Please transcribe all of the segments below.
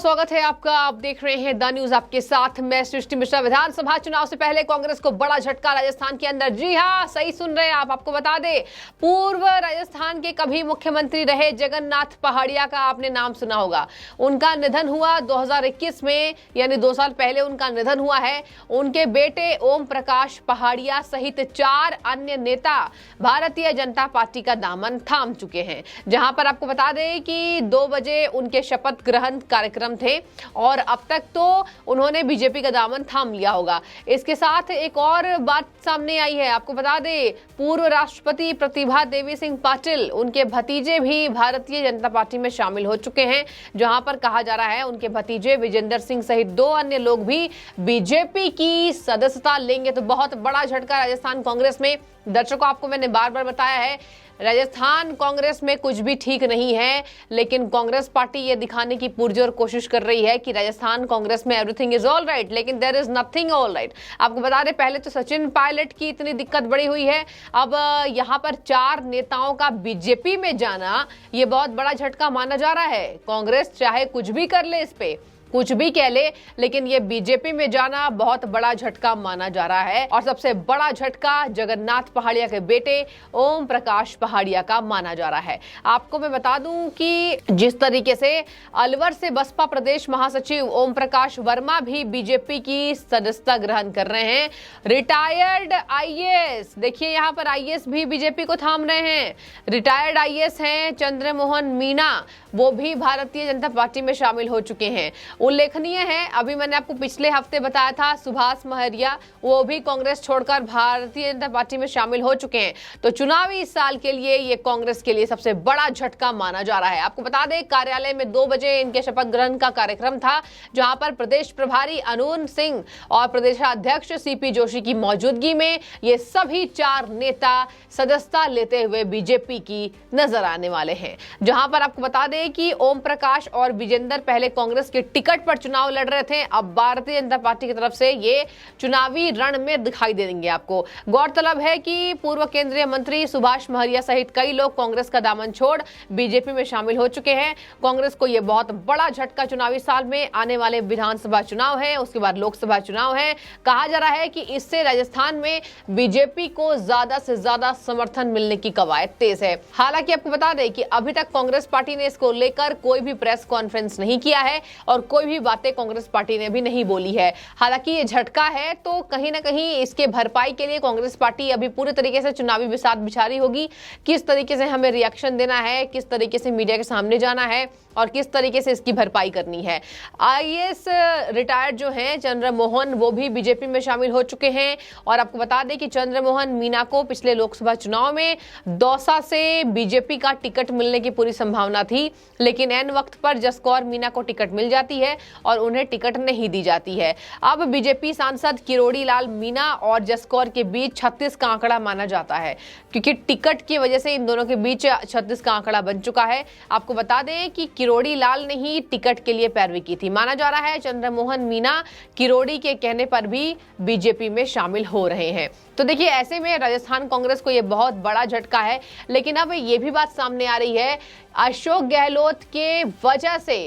स्वागत है आपका। आप देख रहे हैं द न्यूज, आपके साथ मैं सृष्टि मिश्रा। विधानसभा चुनाव से पहले कांग्रेस को बड़ा झटका राजस्थान के अंदर। जी हां, सही सुन रहे हैं आप। आपको बता दें, पूर्व राजस्थान के कभी मुख्यमंत्री रहे जगन्नाथ पहाड़िया का आपने नाम सुना होगा। उनका निधन हुआ 2021 में, यानी 2 साल पहले उनका निधन हुआ है। उनके बेटे ओम प्रकाश पहाड़िया सहित 4 अन्य नेता भारतीय जनता पार्टी का दामन थाम चुके हैं। जहां पर आपको बता दें कि 2 बजे उनके शपथ ग्रहण कार्यक्रम थे और अब तक तो उन्होंने बीजेपी का दामन थाम लिया होगा। इसके साथ एक और बात सामने आई है। आपको बता दें, पूर्व राष्ट्रपति प्रतिभा देवी सिंह पाटिल, उनके भतीजे भी भारतीय जनता पार्टी में शामिल हो चुके हैं। जहां पर कहा जा रहा है उनके भतीजे विजेंद्र सिंह सहित 2 अन्य लोग भी बीजेपी की सदस्यता लेंगे। तो बहुत बड़ा झटका राजस्थान कांग्रेस में। दर्शकों, आपको मैंने बार बार बताया है, राजस्थान कांग्रेस में कुछ भी ठीक नहीं है, लेकिन कांग्रेस पार्टी ये दिखाने की पुरजोर कोशिश कर रही है कि राजस्थान कांग्रेस में एवरीथिंग इज ऑल राइट, लेकिन there is nothing all right. आपको बता दें, पहले तो सचिन पायलट की इतनी दिक्कत बड़ी हुई है, अब यहाँ पर 4 नेताओं का बीजेपी में जाना ये बहुत बड़ा झटका माना जा रहा है। कांग्रेस चाहे कुछ भी कर ले, इस पे कुछ भी कह ले, लेकिन ये बीजेपी में जाना बहुत बड़ा झटका माना जा रहा है। और सबसे बड़ा झटका जगन्नाथ पहाड़िया के बेटे ओम प्रकाश पहाड़िया का माना जा रहा है। आपको मैं बता दूं कि जिस तरीके से अलवर से बसपा प्रदेश महासचिव ओम प्रकाश वर्मा भी बीजेपी की सदस्यता ग्रहण कर रहे हैं। रिटायर्ड आईएएस, देखिए यहाँ पर आईएएस भी बीजेपी को थाम रहे हैं। रिटायर्ड आईएएस हैं चंद्रमोहन मीना, वो भी भारतीय जनता पार्टी में शामिल हो चुके हैं। उल्लेखनीय है, अभी मैंने आपको पिछले हफ्ते बताया था, सुभाष महरिया, वो भी कांग्रेस छोड़कर भारतीय जनता पार्टी में शामिल हो चुके हैं। तो चुनावी साल के लिए ये कांग्रेस के लिए सबसे बड़ा झटका माना जा रहा है। आपको बता दें, कार्यालय में 2 बजे इनके शपथ ग्रहण का कार्यक्रम था, जहां पर प्रदेश प्रभारी अरुण सिंह और प्रदेशाध्यक्ष सीपी जोशी की मौजूदगी में ये सभी 4 नेता सदस्यता लेते हुए बीजेपी की नजर आने वाले हैं। जहां पर आपको बता दें कि ओम प्रकाश और विजेंद्र पहले कांग्रेस के टिकट पर चुनाव लड़ रहे थे, अब भारतीय जनता पार्टी की तरफ से ये चुनावी रण में दिखाई देंगे आपको। गौरतलब है कि पूर्व केंद्रीय मंत्री सुभाष महरिया सहित कई लोग कांग्रेस का दामन छोड़ बीजेपी में शामिल हो चुके हैं। कांग्रेस को यह बहुत बड़ा झटका चुनावी साल में आने वाले विधानसभा चुनाव है, उसके बाद लोकसभा चुनाव है। कहा जा रहा है कि इससे राजस्थान में बीजेपी को ज्यादा से ज्यादा समर्थन मिलने की कवायद तेज है। हालांकि आपको बता दें कि अभी तक कांग्रेस पार्टी ने इसको लेकर कोई भी प्रेस कॉन्फ्रेंस नहीं किया है और कोई भी बातें कांग्रेस पार्टी ने भी नहीं बोली है। हालांकि ये झटका है, तो कहीं ना कहीं इसके भरपाई के लिए कांग्रेस पार्टी अभी पूरे तरीके से चुनावी बिसात बिछा रही होगी। किस तरीके से हमें रिएक्शन देना है, किस तरीके से मीडिया के सामने जाना है और किस तरीके से इसकी भरपाई करनी है। आईएएस रिटायर्ड जो हैं चंद्रमोहन, वो भी बीजेपी में शामिल हो चुके हैं। और आपको बता दें कि चंद्रमोहन मीना को पिछले लोकसभा चुनाव में दौसा से बीजेपी का टिकट मिलने की पूरी संभावना थी, लेकिन ऐन वक्त पर जसकौर मीना को टिकट मिल जाती है और उन्हें टिकट नहीं दी जाती है। अब बीजेपी सांसद किरोड़ी लाल मीना और जसकौर के बीच 36 का आंकड़ा माना जाता है, क्योंकि टिकट की वजह से इन दोनों के बीच 36 का आंकड़ा बन चुका है। आपको बता दें कि किरोड़ी लाल ने ही टिकट के लिए पैरवी की थी। माना जा रहा है चंद्रमोहन मीना किरोड़ी के कहने पर भी बीजेपी में शामिल हो रहे हैं। तो देखिए, ऐसे में राजस्थान कांग्रेस को यह बहुत बड़ा झटका है। लेकिन अब ये भी बात सामने आ रही है, अशोक गहलोत के वजह से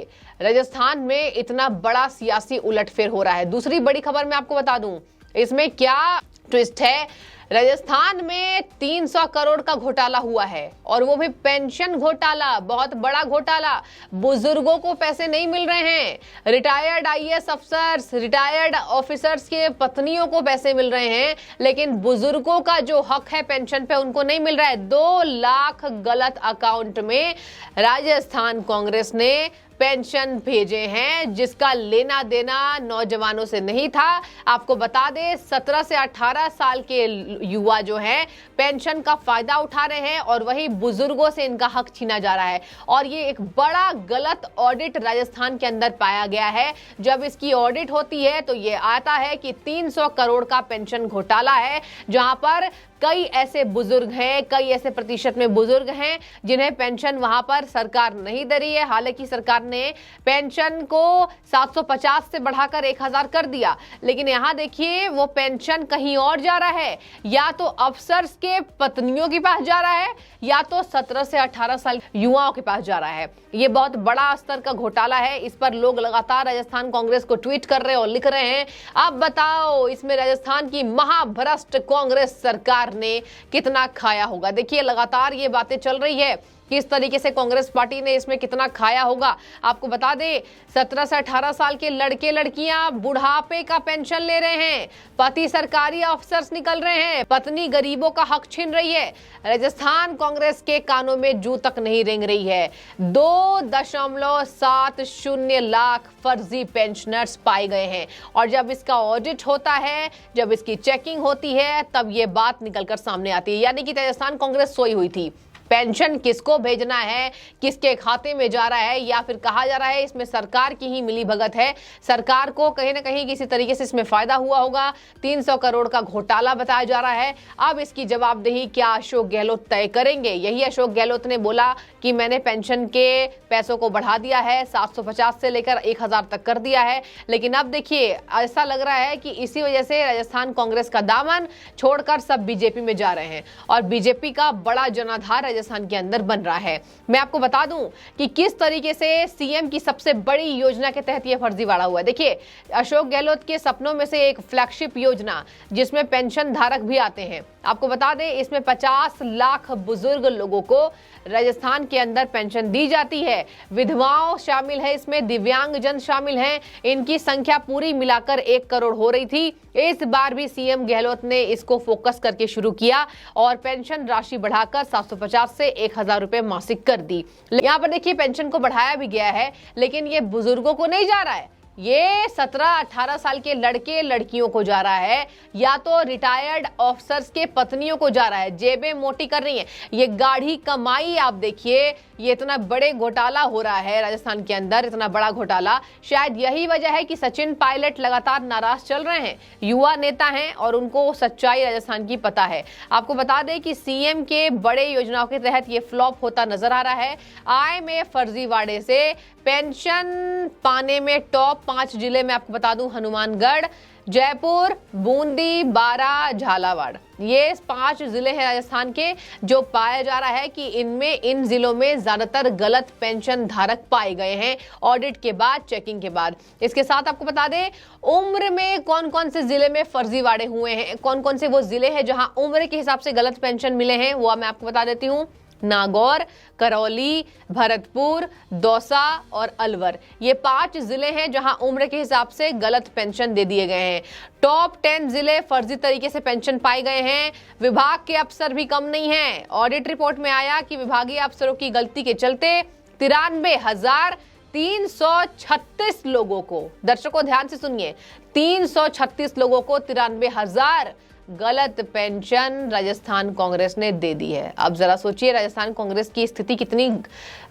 राजस्थान में इतना बड़ा सियासी उलटफेर हो रहा है। दूसरी बड़ी खबर मैं आपको बता दूं, इसमें क्या ट्विस्ट है। राजस्थान में 300 करोड़ का घोटाला हुआ है, और वो भी पेंशन घोटाला, बहुत बड़ा घोटाला। बुजुर्गों को पैसे नहीं मिल रहे हैं। Retired IAS officers, retired officers के पत्नियों को पैसे मिल रहे हैं, लेकिन बुजुर्गों का जो हक है पेंशन पे, उनको नहीं मिल रहा है। 2 लाख गलत अकाउंट में राजस्थान कांग्रेस ने पेंशन भेजे हैं, जिसका लेना देना नौजवानों से नहीं था। आपको बता दें, 17 से 18 साल के युवा जो हैं पेंशन का फायदा उठा रहे हैं, और वही बुजुर्गों से इनका हक छीना जा रहा है। और ये एक बड़ा गलत ऑडिट राजस्थान के अंदर पाया गया है। जब इसकी ऑडिट होती है तो ये आता है कि 300 करोड़ का पेंशन घोटाला है, जहां पर कई ऐसे बुजुर्ग हैं, कई ऐसे प्रतिशत में बुजुर्ग हैं जिन्हें पेंशन वहां पर सरकार नहीं दे रही है। हालांकि सरकार ने पेंशन को 750 से बढ़ाकर 1000 कर दिया, लेकिन यहाँ देखिए वो पेंशन कहीं और जा रहा है, या तो अफसर्स के पत्नियों के पास जा रहा है या तो 17 से 18 साल युवाओं के पास जा रहा है। ये बहुत बड़ा स्तर का घोटाला है। इस पर लोग लगातार राजस्थान कांग्रेस को ट्वीट कर रहे हैं और लिख रहे हैं, अब बताओ इसमें राजस्थान की महाभ्रष्ट कांग्रेस सरकार ने कितना खाया होगा। देखिए लगातार ये बातें चल रही है किस तरीके से कांग्रेस पार्टी ने इसमें कितना खाया होगा। आपको बता दें 17 से 18 साल के लड़के लड़कियां बुढ़ापे का पेंशन ले रहे हैं, पति सरकारी अफसर्स निकल रहे हैं, पत्नी गरीबों का हक छीन रही है। राजस्थान कांग्रेस के कानों में जू तक नहीं रेंग रही है। 2.70 लाख फर्जी पेंशनर्स पाए गए हैं और जब इसका ऑडिट होता है, जब इसकी चेकिंग होती है, तब ये बात निकलकर सामने आती है। यानी कि राजस्थान कांग्रेस सोई हुई थी। पेंशन किसको भेजना है, किसके खाते में जा रहा है, या फिर कहा जा रहा है इसमें सरकार की ही मिली भगत है, सरकार को कहीं ना कहीं किसी तरीके से इसमें फायदा हुआ होगा। 300 करोड़ का घोटाला बताया जा रहा है। अब इसकी जवाबदेही क्या अशोक गहलोत तय करेंगे। यही अशोक गहलोत ने बोला कि मैंने पेंशन के पैसों को बढ़ा दिया है, 750 से लेकर 1000 तक कर दिया है। लेकिन अब देखिए ऐसा लग रहा है कि इसी वजह से राजस्थान कांग्रेस का दामन छोड़कर सब बीजेपी में जा रहे हैं और बीजेपी का बड़ा जनाधार राजस्थान के अंदर बन रहा है। मैं आपको बता दूं कि किस तरीके से सीएम की सबसे बड़ी योजना के तहत यह फर्जीवाड़ा हुआ। देखिए अशोक गहलोत के सपनों में से एक फ्लैगशिप योजना जिसमें पेंशन धारक भी आते हैं। आपको बता दें इसमें 50 लाख बुजुर्ग लोगों को राजस्थान के अंदर पेंशन दी जाती है। विधवाओं शामिल है, इसमें दिव्यांगजन शामिल हैं। इनकी संख्या पूरी मिलाकर 1 करोड़ हो रही थी। इस बार भी सीएम गहलोत ने इसको फोकस करके शुरू किया और पेंशन राशि बढ़ाकर 750 से 1000 रुपए मासिक कर दी। यहाँ पर देखिए पेंशन को बढ़ाया भी गया है, लेकिन ये बुजुर्गों को नहीं जा रहा है, ये 17-18 साल के लड़के लड़कियों को जा रहा है, या तो रिटायर्ड ऑफिसर्स के पत्नियों को जा रहा है। जेबें मोटी कर रही हैं, ये गाढ़ी कमाई। आप देखिए ये इतना बड़े घोटाला हो रहा है राजस्थान के अंदर, इतना बड़ा घोटाला। शायद यही वजह है कि सचिन पायलट लगातार नाराज चल रहे हैं। युवा नेता हैं और उनको सच्चाई राजस्थान की पता है। आपको बता दें कि सीएम के बड़े योजनाओं के तहत ये फ्लॉप होता नजर आ रहा है। आय में फर्जीवाड़े से पेंशन पाने में टॉप 5 जिले में आपको बता दूं हनुमानगढ़, जयपुर, बूंदी, बारां, झालावाड़। ये 5 जिले हैं राजस्थान के जो पाया जा रहा है कि इनमें इन जिलों में ज्यादातर गलत पेंशन धारक पाए गए हैं ऑडिट के बाद, चेकिंग के बाद। इसके साथ आपको बता दें उम्र में कौन कौन से जिले में फर्जीवाड़े हुए हैं, कौन कौन से वो जिले हैं जहां उम्र के हिसाब से गलत पेंशन मिले हैं, वो मैं आपको बता देती हूँ। नागौर, करौली, भरतपुर, दौसा और अलवर, ये 5 जिले हैं जहां उम्र के हिसाब से गलत पेंशन दे दिए गए हैं। टॉप 10 जिले फर्जी तरीके से पेंशन पाए गए हैं। विभाग के अफसर भी कम नहीं हैं। ऑडिट रिपोर्ट में आया कि विभागीय अफसरों की गलती के चलते 93,336 लोगों को, दर्शकों ध्यान से सुनिए, 336 लोगों को 93,000 गलत पेंशन राजस्थान कांग्रेस ने दे दी है। अब जरा सोचिए राजस्थान कांग्रेस की स्थिति कितनी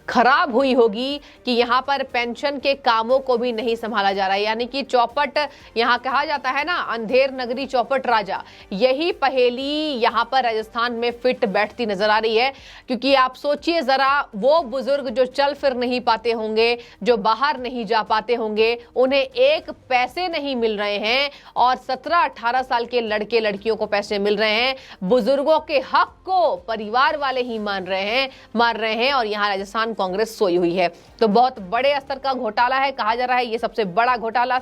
खराब हुई होगी कि यहाँ पर पेंशन के कामों को भी नहीं संभाला जा रहा है। यानी कि चौपट, यहाँ कहा जाता है ना अंधेर नगरी चौपट राजा, यही पहेली यहाँ पर राजस्थान में फिट बैठती नजर आ रही है। क्योंकि आप सोचिए जरा, वो बुजुर्ग जो चल फिर नहीं पाते होंगे, जो बाहर नहीं जा पाते होंगे, उन्हें एक पैसे नहीं मिल रहे हैं और 17-18 साल के लड़के लड़कियों को पैसे मिल रहे हैं। बुजुर्गों के हक को परिवार वाले ही मार रहे हैं और यहाँ राजस्थान कांग्रेस सोई हुई है। तो बहुत बड़े स्तर का घोटाला है, कहा जा रहा है ये सबसे बड़ा घोटाला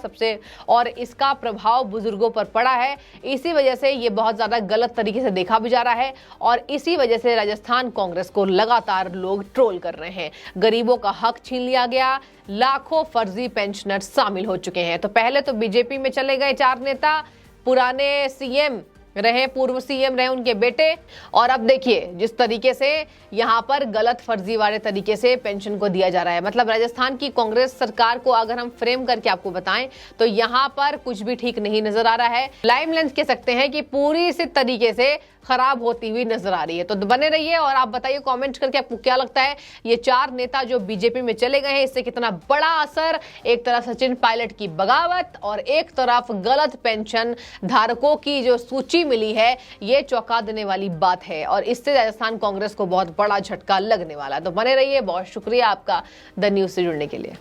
और इसका प्रभाव बुजुर्गों पर पड़ा है। इसी वजह से ये बहुत ज्यादा गलत तरीके से देखा भी जा रहा है और इसी वजह से राजस्थान कांग्रेस को लगातार लोग ट्रोल कर रहे हैं। गरीबों का हक छीन लिया गया, लाखों फर्जी पेंशनर शामिल हो चुके हैं। तो पहले तो बीजेपी में चले गए 4 नेता, पुराने सीएम रहे, पूर्व सीएम रहे उनके बेटे, और अब देखिए जिस तरीके से यहाँ पर गलत फर्जीवाड़े तरीके से पेंशन को दिया जा रहा है। मतलब राजस्थान की कांग्रेस सरकार को अगर हम फ्रेम करके आपको बताएं तो यहाँ पर कुछ भी ठीक नहीं नजर आ रहा है। लाइम लेंस कह सकते हैं कि पूरी से तरीके से खराब होती हुई नजर आ रही है। तो बने रहिए और आप बताइए कमेंट करके आपको क्या लगता है, ये 4 नेता जो बीजेपी में चले गए हैं इससे कितना बड़ा असर, एक तरफ सचिन पायलट की बगावत और एक तरफ गलत पेंशन धारकों की जो सूची मिली है, ये चौंका देने वाली बात है और इससे राजस्थान कांग्रेस को बहुत बड़ा झटका लगने वाला है। तो बने रहिए, बहुत शुक्रिया आपका द न्यूज़ से जुड़ने के लिए।